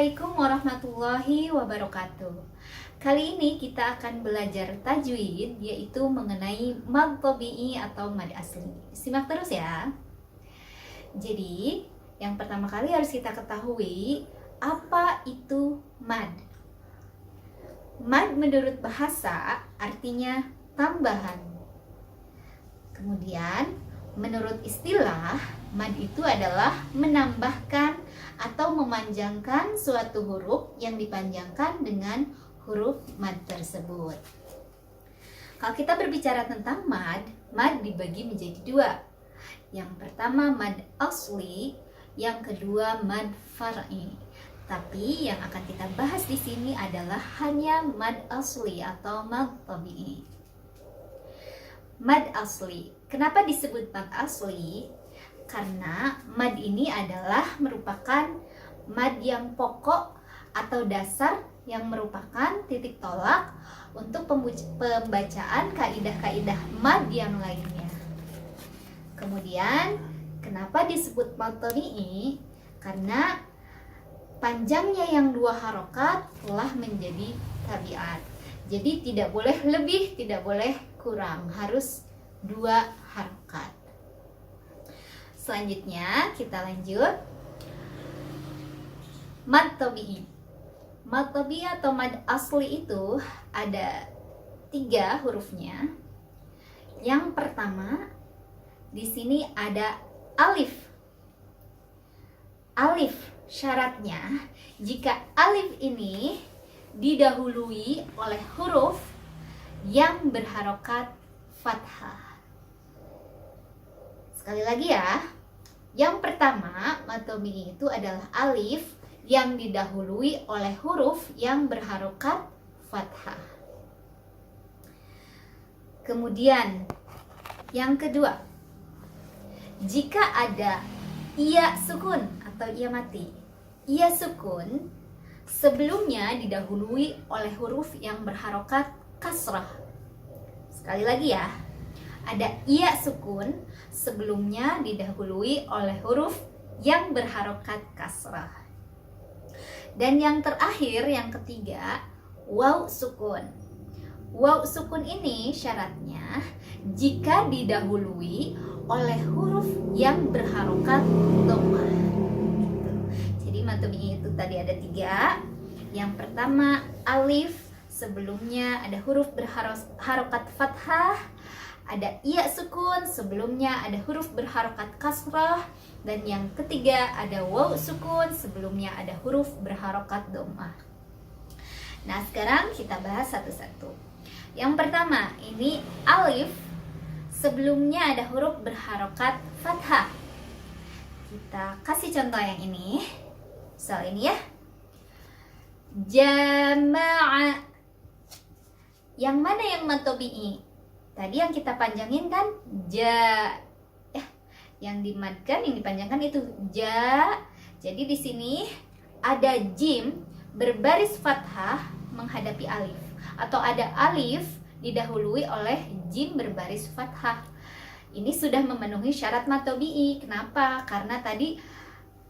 Assalamualaikum warahmatullahi wabarakatuh. Kali ini kita akan belajar tajwid, yaitu mengenai mad tabi'i atau mad asli. Simak terus ya. Jadi, yang pertama kali harus kita ketahui, apa itu mad? Mad menurut bahasa artinya tambahan. Kemudian, menurut istilah, mad itu adalah menambahkan atau memanjangkan suatu huruf yang dipanjangkan dengan huruf mad tersebut. Kalau kita berbicara tentang mad dibagi menjadi dua. Yang pertama mad asli, yang kedua mad far'i. Tapi yang akan kita bahas di sini adalah hanya mad asli atau mad tabi'i. Mad asli. Kenapa disebut mad asli? Karena mad ini adalah merupakan mad yang pokok atau dasar yang merupakan titik tolak untuk pembacaan kaidah-kaidah mad yang lainnya. Kemudian, kenapa disebut mad tabi'i? Karena panjangnya yang dua harokat telah menjadi tabiat. Jadi tidak boleh lebih, tidak boleh kurang, harus dua harokat. Selanjutnya kita lanjut. Mad tabi'i. Mad tabi'i atau mad asli itu ada 3 hurufnya. Yang pertama, di sini ada alif. Alif syaratnya jika alif ini didahului oleh huruf yang berharokat fathah. Sekali lagi ya. Yang pertama, mad tabi'i itu adalah alif yang didahului oleh huruf yang berharokat fathah. Kemudian, yang kedua, jika ada iya sukun atau iya mati. Iya sukun sebelumnya didahului oleh huruf yang berharokat kasrah. Sekali lagi ya. Ada iya sukun sebelumnya didahului oleh huruf yang berharokat kasrah. Dan yang terakhir, yang ketiga, waw sukun. Waw sukun ini syaratnya jika didahului oleh huruf yang berharokat dhammah. Jadi mad tabi'i itu tadi ada 3. Yang pertama alif, sebelumnya ada huruf berharokat fathah. Ada iya sukun, sebelumnya ada huruf berharokat kasrah. Dan yang ketiga ada waw sukun, sebelumnya ada huruf berharokat dhammah. Nah, sekarang kita bahas satu-satu. Yang pertama, ini alif, sebelumnya ada huruf berharokat fathah. Kita kasih contoh yang ini. Soal ini ya. Jama'a. Yang mana yang mad tabi'i? Tadi yang kita panjangin kan ja, yang dimadkan, yang dipanjangkan itu ja. Jadi di sini ada jim berbaris fathah menghadapi alif, atau ada alif didahului oleh jim berbaris fathah. Ini sudah memenuhi syarat mad tabi'i. Kenapa? Karena tadi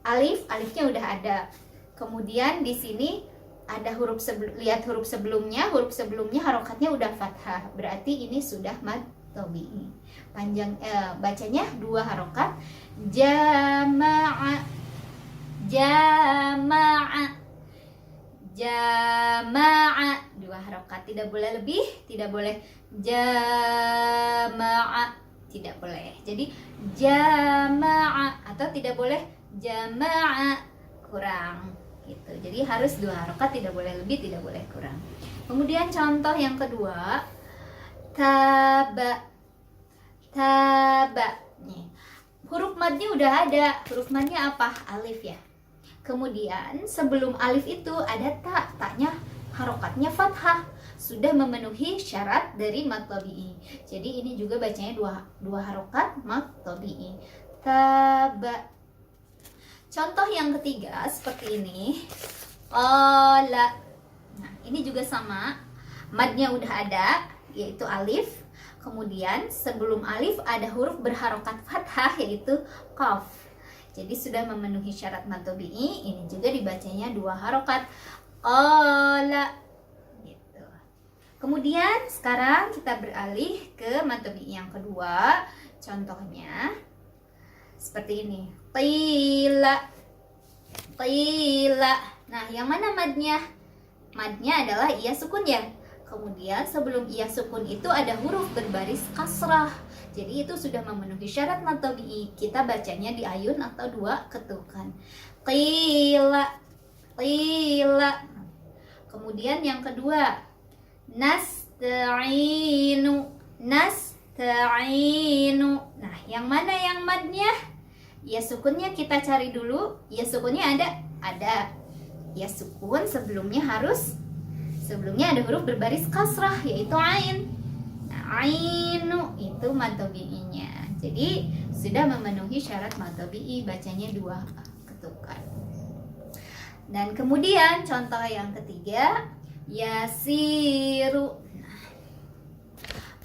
alifnya udah ada. Kemudian di sini ada lihat huruf sebelumnya harokatnya udah fathah, berarti ini sudah mad tabi'i. Panjang bacanya 2 harokat. Jama'a, jama'a, jama'a, 2 harokat, tidak boleh lebih, tidak boleh jama'a, tidak boleh. Jadi jama'a, atau tidak boleh jama'a, kurang gitu. Jadi harus 2 harokat, tidak boleh lebih, tidak boleh kurang. Kemudian contoh yang kedua, taba. Taba. Nih, huruf madnya udah ada. Huruf madnya apa? Alif ya. Kemudian sebelum alif itu ada ta. Ta-nya harokatnya fathah. Sudah memenuhi syarat dari mad tabi'i. Jadi ini juga bacanya 2 harokat mad tabi'i. Taba. Contoh yang ketiga seperti ini. Qala. Nah, ini juga sama. Madnya udah ada, yaitu alif. Kemudian sebelum alif ada huruf berharokat fathah, yaitu qaf. Jadi sudah memenuhi syarat mad tabi'i. Ini juga dibacanya 2 harokat. Qala gitu. Kemudian sekarang kita beralih ke mad tabi'i yang kedua. Contohnya seperti ini. Qila. Qila. Nah, yang mana madnya? Madnya adalah iya sukun ya. Kemudian sebelum iya sukun itu ada huruf berbaris kasrah. Jadi itu sudah memenuhi syarat mad tabi'i. Kita bacanya di ayun atau 2 ketukan. Qila. Qila. Kemudian yang kedua, nasta'inu. Nasta'inu. Nah, yang mana yang madnya? Ya sukunnya kita cari dulu. Ya sukunnya ada? Ada. Ya sukun sebelumnya ada huruf berbaris kasrah yaitu ain. Nah, ainu itu mad tabi'inya. Jadi sudah memenuhi syarat mad tabi'i, bacanya 2 ketukan. Dan kemudian contoh yang ketiga, yasiru. Nah,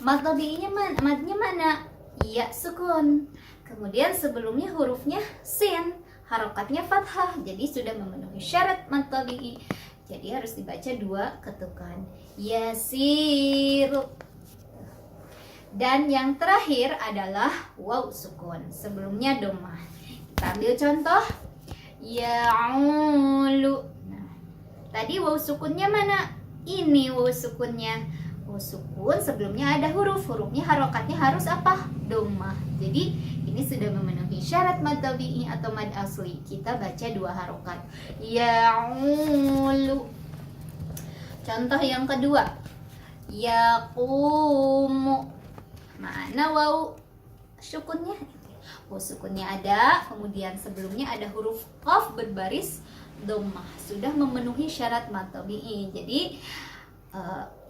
mad tabi'inya madnya mana? Ya sukun. Kemudian sebelumnya hurufnya sin, harokatnya fathah. Jadi sudah memenuhi syarat mad tabi'i. Jadi harus dibaca 2 ketukan. Yasiru. Dan yang terakhir adalah waw sukun. Sebelumnya dhammah. Kita ambil contoh. Ya'ulu. Nah, tadi waw sukunnya mana? Ini waw sukunnya. Waw sukun sebelumnya ada hurufnya harokatnya harus apa? Dhammah. Jadi ini sudah memenuhi syarat mad tabi'i atau mad asli. Kita baca 2 harokat. Ya'ulu. Contoh yang kedua. Yaqumu. Mana waw sukunnya? Waw sukunnya ada, kemudian sebelumnya ada huruf qaf berbaris dhammah. Sudah memenuhi syarat mad tabi'i. Jadi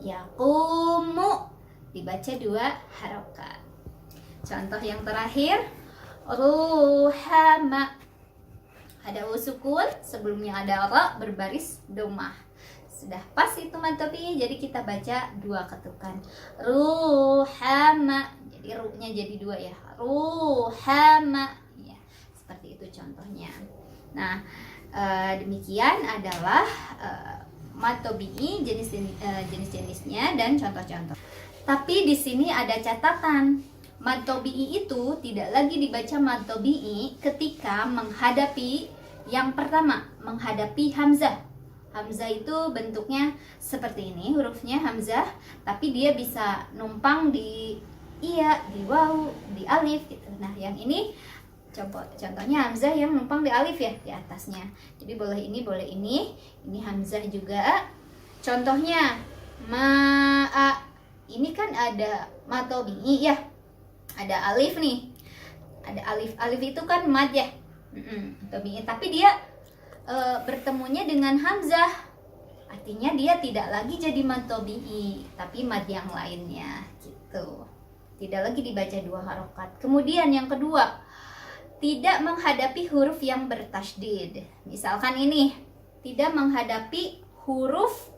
yaqumu dibaca 2 harokat. Contoh yang terakhir, ruhama. Ada waw sukun, sebelumnya ada ra berbaris dhammah. Sudah pas itu mad tabi'i, jadi kita baca 2 ketukan. Ruhama. Jadi ru-nya jadi 2 ya. Ruhama. Ya, seperti itu contohnya. Nah, demikian adalah mad tabi'i jenis-jenisnya dan contoh-contoh. Tapi di sini ada catatan. Mad tabi'i itu tidak lagi dibaca mad tabi'i ketika menghadapi yang pertama, menghadapi hamzah. Hamzah itu bentuknya seperti ini, hurufnya hamzah, tapi dia bisa numpang di iya, di waw, di alif gitu. Nah, yang ini contohnya hamzah yang numpang di alif ya, di atasnya. Jadi boleh ini ini hamzah juga. Contohnya ma'a. Ini kan ada mad tabi'i ya. Ada alif nih. Ada alif. Alif itu kan mad ya. Tabi'i, tapi dia bertemunya dengan hamzah, artinya dia tidak lagi jadi mad tabi'i, tapi mad yang lainnya gitu. Tidak lagi dibaca 2 harokat. Kemudian yang kedua, tidak menghadapi huruf yang bertasydid. Misalkan ini, tidak menghadapi huruf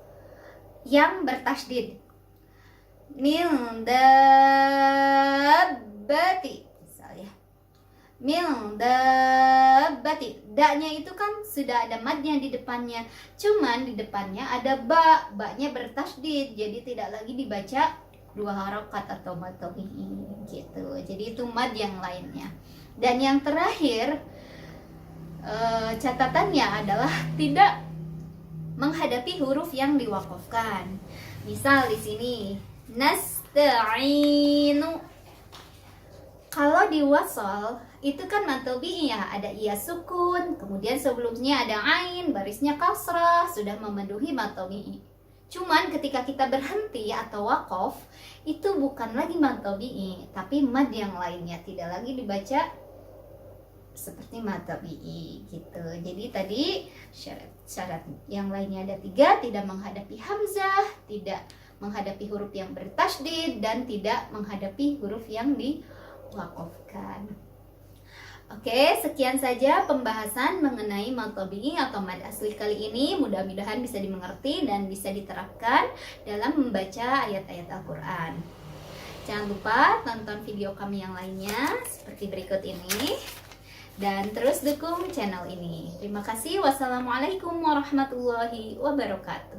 yang bertasydid. Min dabbati. Min dabbati. Da-nya itu kan sudah ada madnya di depannya. Cuman di depannya ada ba. Ba-nya bertasydid. Jadi tidak lagi dibaca 2 harokat atau mad tabi'i gitu. Jadi itu mad yang lainnya. Dan yang terakhir catatannya adalah tidak menghadapi huruf yang diwakafkan. Misal di sini nasta'inu. Kalau di wasal itu kan mad tabi'i ya, ada iya sukun, kemudian sebelumnya ada ain, barisnya kasrah, sudah memenuhi mad tabi'i. Cuman ketika kita berhenti atau wakaf, itu bukan lagi mad tabi'i, tapi mad yang lainnya, tidak lagi dibaca seperti mad tabi'i gitu. Jadi tadi syarat yang lainnya ada 3, tidak menghadapi hamzah, tidak menghadapi huruf yang bertasydid, dan tidak menghadapi huruf yang diwakafkan. Oke, sekian saja pembahasan mengenai mad tabi'i atau mad asli kali ini. Mudah-mudahan bisa dimengerti dan bisa diterapkan dalam membaca ayat-ayat Al-Quran. Jangan lupa tonton video kami yang lainnya seperti berikut ini. Dan terus dukung channel ini. Terima kasih. Wassalamualaikum warahmatullahi wabarakatuh.